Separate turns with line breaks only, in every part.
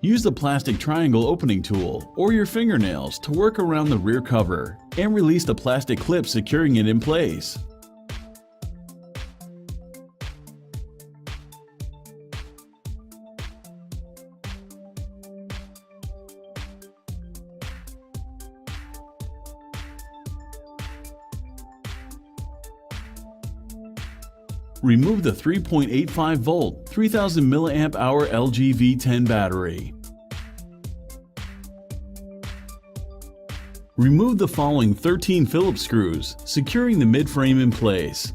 Use the plastic triangle opening tool or your fingernails to work around the rear cover and release the plastic clip securing it in place. Remove the 3.85 volt 3000 mAh LG-V10 battery. Remove the following 13 Phillips screws, securing the mid-frame in place.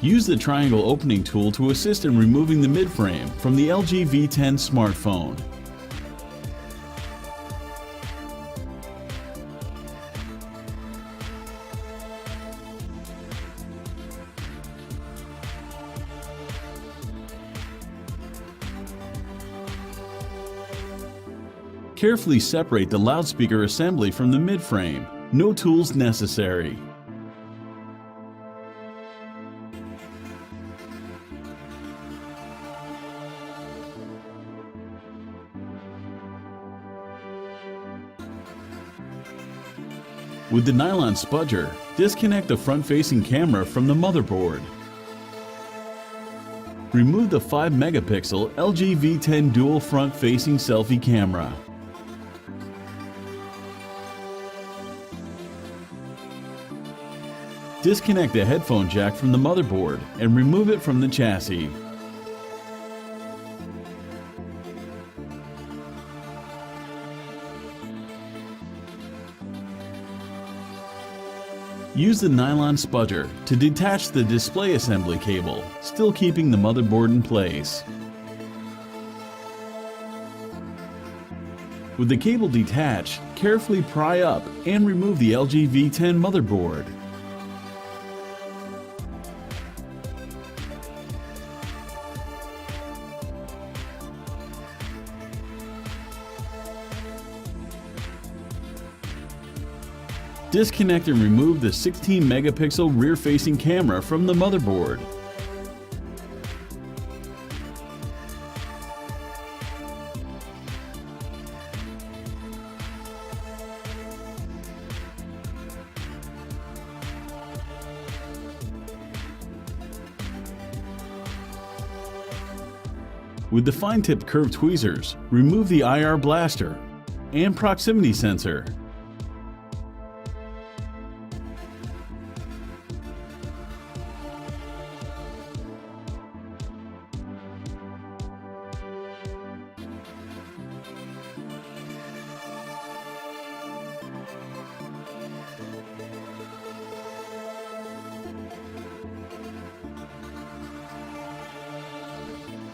Use the triangle opening tool to assist in removing the midframe from the LG-V10 smartphone. Carefully separate the loudspeaker assembly from the midframe. No tools necessary. With the nylon spudger, disconnect the front-facing camera from the motherboard. Remove the 5-megapixel LG-V10 dual front-facing selfie camera. Disconnect the headphone jack from the motherboard and remove it from the chassis. Use the nylon spudger to detach the display assembly cable, still keeping the motherboard in place. With the cable detached, carefully pry up and remove the LG-V10 motherboard. Disconnect and remove the 16-megapixel rear-facing camera from the motherboard. With the fine-tipped curved tweezers, remove the IR blaster and proximity sensor.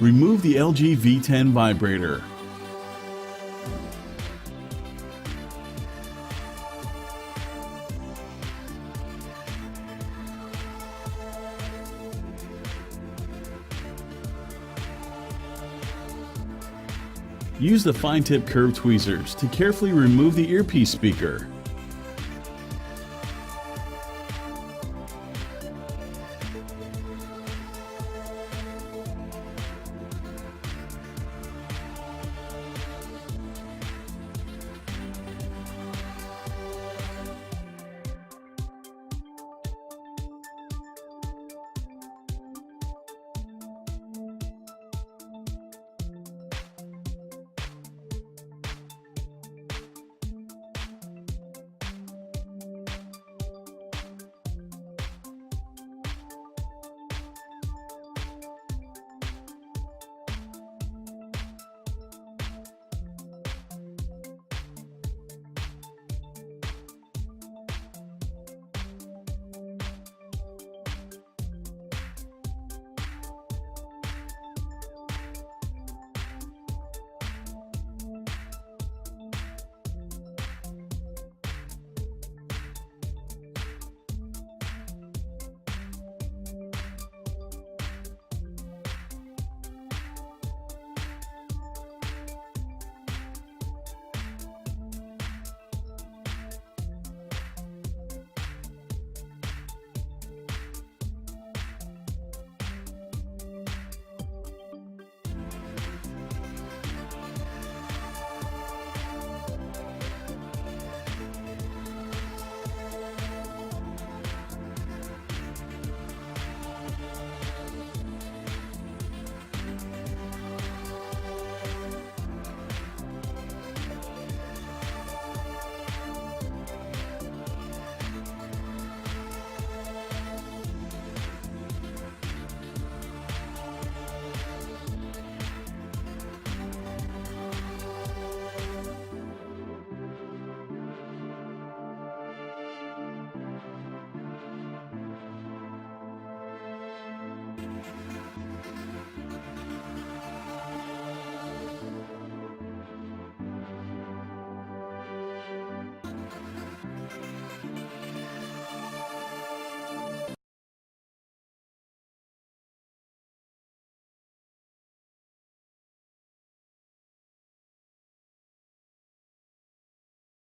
Remove the LG-V10 vibrator. Use the fine-tip curved tweezers to carefully remove the earpiece speaker.